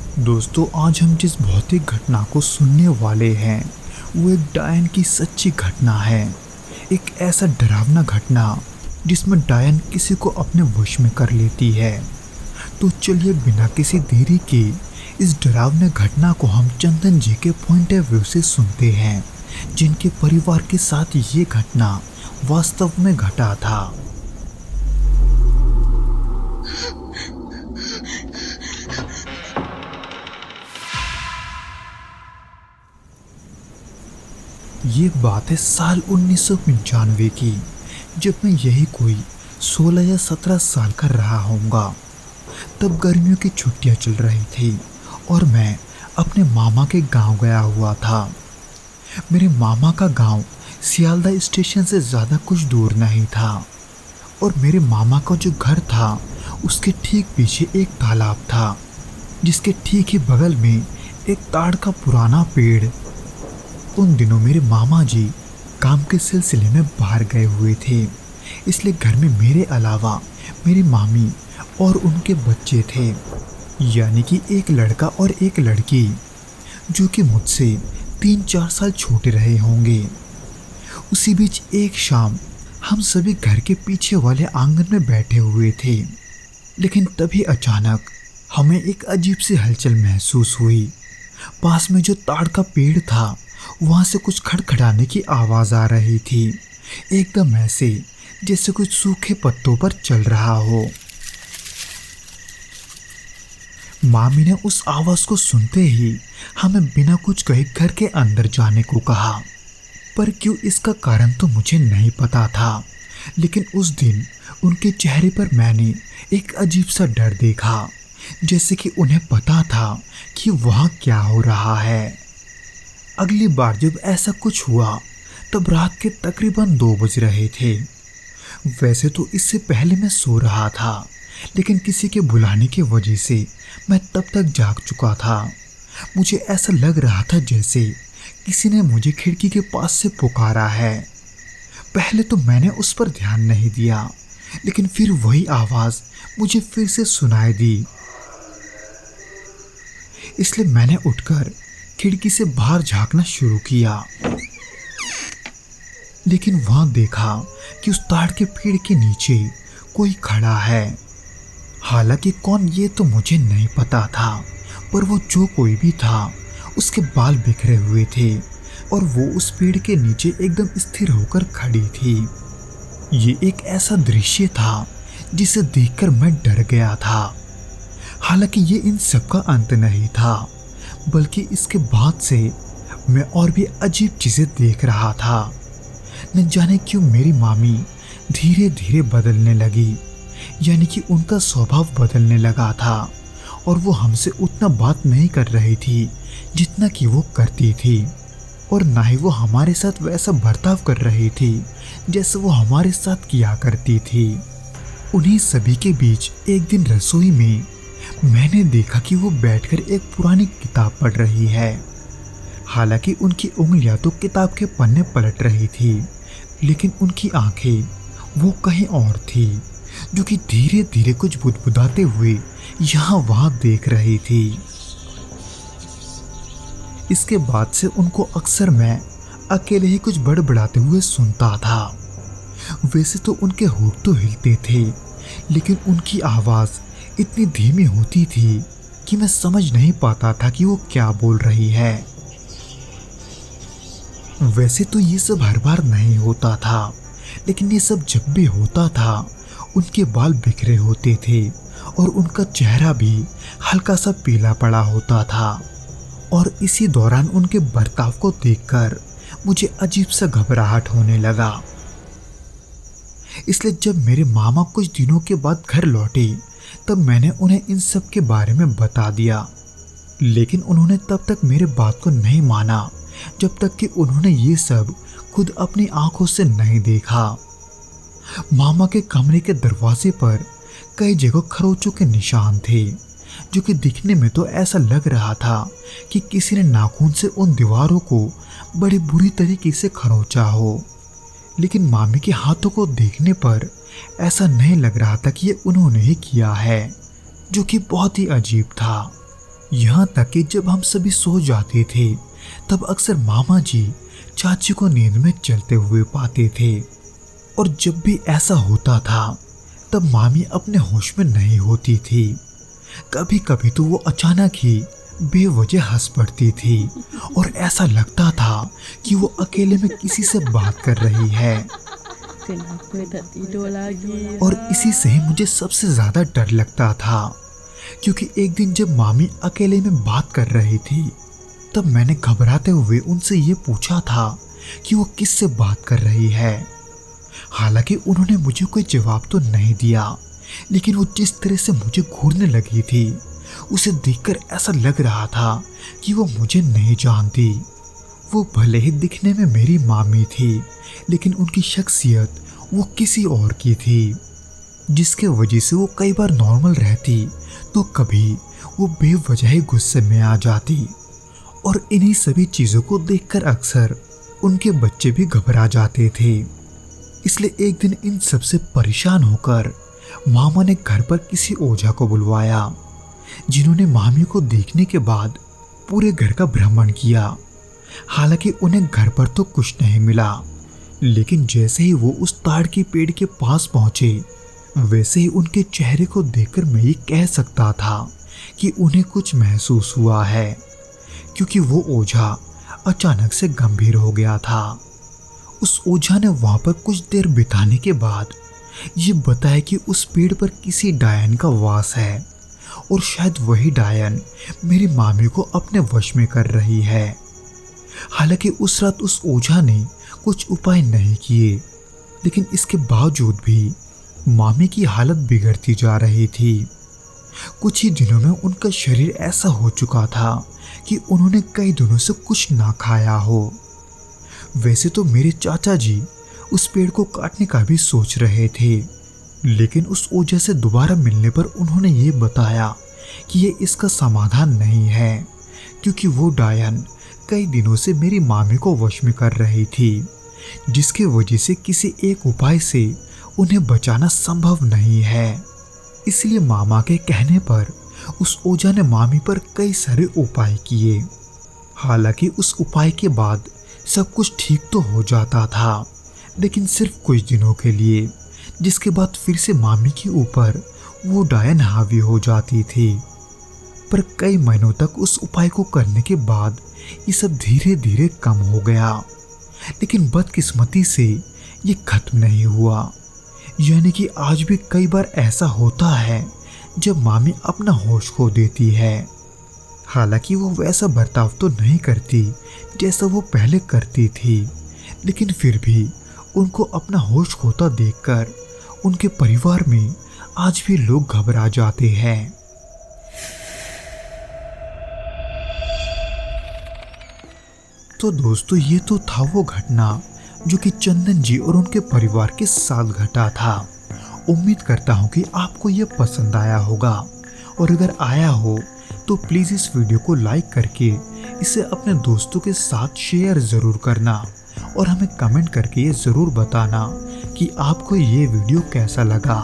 दोस्तों, आज हम जिस भौतिक घटना को सुनने वाले हैं वो एक डायन की सच्ची घटना है। एक ऐसा डरावना घटना जिसमें डायन किसी को अपने वश में कर लेती है। तो चलिए बिना किसी देरी के इस डरावने घटना को हम चंदन जी के पॉइंट ऑफ व्यू से सुनते हैं, जिनके परिवार के साथ ये घटना वास्तव में घटा था। ये बात है साल 1995 की, जब मैं यही कोई 16 या 17 साल का रहा होऊंगा। तब गर्मियों की छुट्टियां चल रही थी और मैं अपने मामा के गांव गया हुआ था। मेरे मामा का गांव सियालदह स्टेशन से ज़्यादा कुछ दूर नहीं था और मेरे मामा का जो घर था उसके ठीक पीछे एक तालाब था, जिसके ठीक ही बगल में एक ताड़ का पुराना पेड़। उन दिनों मेरे मामा जी काम के सिलसिले में बाहर गए हुए थे, इसलिए घर में मेरे अलावा मेरी मामी और उनके बच्चे थे, यानी कि एक लड़का और एक लड़की, जो कि मुझसे 3-4 साल छोटे रहे होंगे। उसी बीच एक शाम हम सभी घर के पीछे वाले आंगन में बैठे हुए थे, लेकिन तभी अचानक हमें एक अजीब सी हलचल महसूस हुई। पास में जो ताड़ का पेड़ था वहाँ से कुछ खड़खड़ाने की आवाज़ आ रही थी, एकदम ऐसे जैसे कुछ सूखे पत्तों पर चल रहा हो। मामी ने उस आवाज़ को सुनते ही हमें बिना कुछ कहे घर के अंदर जाने को कहा, पर क्यों इसका कारण तो मुझे नहीं पता था। लेकिन उस दिन उनके चेहरे पर मैंने एक अजीब सा डर देखा, जैसे कि उन्हें पता था कि वहाँ क्या हो रहा है। अगली बार जब ऐसा कुछ हुआ तब रात के तकरीबन 2 बज रहे थे। वैसे तो इससे पहले मैं सो रहा था, लेकिन किसी के बुलाने की वजह से मैं तब तक जाग चुका था। मुझे ऐसा लग रहा था जैसे किसी ने मुझे खिड़की के पास से पुकारा है। पहले तो मैंने उस पर ध्यान नहीं दिया, लेकिन फिर वही आवाज़ मुझे फिर से सुनाई दी, इसलिए मैंने उठकर खिड़की से बाहर झांकना शुरू किया। लेकिन वहां देखा कि उस ताड़ के पेड़ के नीचे कोई खड़ा है। हालांकि कौन ये तो मुझे नहीं पता था, पर वो जो कोई भी था उसके बाल बिखरे हुए थे और वो उस पेड़ के नीचे एकदम स्थिर होकर खड़ी थी। ये एक ऐसा दृश्य था जिसे देखकर मैं डर गया था। हालांकि ये इन सब का अंत नहीं था, बल्कि इसके बाद से मैं और भी अजीब चीज़ें देख रहा था। न जाने क्यों मेरी मामी धीरे धीरे बदलने लगी, यानी कि उनका स्वभाव बदलने लगा था और वो हमसे उतना बात नहीं कर रही थी जितना कि वो करती थी, और ना ही वो हमारे साथ वैसा बर्ताव कर रही थी जैसे वो हमारे साथ किया करती थी। उन्हीं सभी के बीच एक दिन रसोई में मैंने देखा कि वो बैठकर एक पुरानी किताब पढ़ रही है। हालांकि उनकी उंगलियां तो किताब के पन्ने पलट रही थी, लेकिन उनकी आंखें वो कहीं और थी, जो कि धीरे धीरे कुछ बुदबुदाते हुए यहाँ वहाँ देख रही थी। इसके बाद से उनको अक्सर मैं अकेले ही कुछ बड़बड़ाते हुए सुनता था। वैसे तो उनके होंठ तो हिलते थे, लेकिन उनकी आवाज़ इतनी धीमी होती थी कि मैं समझ नहीं पाता था कि वो क्या बोल रही है। वैसे तो ये सब हर बार नहीं होता था, लेकिन ये सब जब भी होता था उनके बाल बिखरे होते थे और उनका चेहरा भी हल्का सा पीला पड़ा होता था। और इसी दौरान उनके बर्ताव को देखकर मुझे अजीब सा घबराहट होने लगा। इसलिए जब मेरे मामा कुछ दिनों के बाद घर लौटे तब मैंने उन्हें इन सब के बारे में बता दिया, लेकिन उन्होंने तब तक मेरे बात को नहीं माना जब तक कि उन्होंने ये सब खुद अपनी आंखों से नहीं देखा। मामा के कमरे के दरवाजे पर कई जगह खरोंचों के निशान थे, जो कि दिखने में तो ऐसा लग रहा था कि किसी ने नाखून से उन दीवारों को बड़ी बुरी तरीके से खरोंचा हो। लेकिन मामी के हाथों को देखने पर ऐसा नहीं लग रहा था कि ये उन्होंने ही किया है, जो कि बहुत ही अजीब था। यहाँ तक कि जब हम सभी सो जाते थे तब अक्सर मामा जी चाची को नींद में चलते हुए पाते थे। और जब भी ऐसा होता था तब मामी अपने होश में नहीं होती थी। कभी कभी तो वो अचानक ही बेवजह हंस पड़ती थी और ऐसा लगता था कि वो अकेले में किसी से बात कर रही है। और इसी से ही मुझे सबसे ज्यादा डर लगता था, क्योंकि एक दिन जब मामी अकेले में बात कर रही थी तब मैंने घबराते हुए उनसे ये पूछा था कि वो किससे बात कर रही है। हालांकि उन्होंने मुझे कोई जवाब तो नहीं दिया, लेकिन वो जिस तरह से मुझे घूरने लगी थी उसे देखकर ऐसा लग रहा था कि वो मुझे नहीं जानती। वो भले ही दिखने में मेरी मामी थी, लेकिन उनकी शख्सियत वो किसी और की थी, जिसके वजह से वो कई बार नॉर्मल रहती तो कभी वो बेवजह ही गुस्से में आ जाती। और इन्हीं सभी चीज़ों को देखकर अक्सर उनके बच्चे भी घबरा जाते थे। इसलिए एक दिन इन सबसे परेशान होकर मामा ने घर पर किसी ओझा को बुलवाया, जिन्होंने मामी को देखने के बाद पूरे घर का भ्रमण किया। हालांकि उन्हें घर पर तो कुछ नहीं मिला, लेकिन जैसे ही वो उस ताड़ के पेड़ के पास पहुंचे वैसे ही उनके चेहरे को देखकर मैं ये कह सकता था कि उन्हें कुछ महसूस हुआ है, क्योंकि वो ओझा अचानक से गंभीर हो गया था। उस ओझा ने वहां पर कुछ देर बिताने के बाद ये बताया कि उस पेड़ पर किसी डायन का वास है और शायद वही डायन मेरी मामी को अपने वश में कर रही है। हालांकि उस रात उस ओझा ने कुछ उपाय नहीं किए, लेकिन इसके बावजूद भी मामी की हालत बिगड़ती जा रही थी। कुछ ही दिनों में उनका शरीर ऐसा हो चुका था कि उन्होंने कई दिनों से कुछ ना खाया हो। वैसे तो मेरे चाचा जी उस पेड़ को काटने का भी सोच रहे थे, लेकिन उस ओझा से दोबारा मिलने पर उन्होंने ये बताया कि ये इसका समाधान नहीं है, क्योंकि वो डायन कई दिनों से मेरी मामी को वश में कर रही थी, जिसके वजह से किसी एक उपाय से उन्हें बचाना संभव नहीं है। इसलिए मामा के कहने पर उस ओझा ने मामी पर कई सारे उपाय किए। हालांकि उस उपाय के बाद सब कुछ ठीक तो हो जाता था, लेकिन सिर्फ कुछ दिनों के लिए, जिसके बाद फिर से मामी के ऊपर वो डायन हावी हो जाती थी। पर कई महीनों तक उस उपाय को करने के बाद ये सब धीरे धीरे कम हो गया, लेकिन बदकिस्मती से ये खत्म नहीं हुआ। यानी कि आज भी कई बार ऐसा होता है जब मामी अपना होश खो देती है। हालांकि वो वैसा बर्ताव तो नहीं करती जैसा वो पहले करती थी, लेकिन फिर भी उनको अपना होश खोता देखकर उनके परिवार में आज भी लोग घबरा जाते हैं। तो दोस्तों, ये तो था वो घटना जो कि चंदन जी और उनके परिवार के साथ घटा था। उम्मीद करता हूँ कि आपको ये पसंद आया होगा, और अगर आया हो तो प्लीज़ इस वीडियो को लाइक करके इसे अपने दोस्तों के साथ शेयर ज़रूर करना, और हमें कमेंट करके ये ज़रूर बताना कि आपको ये वीडियो कैसा लगा।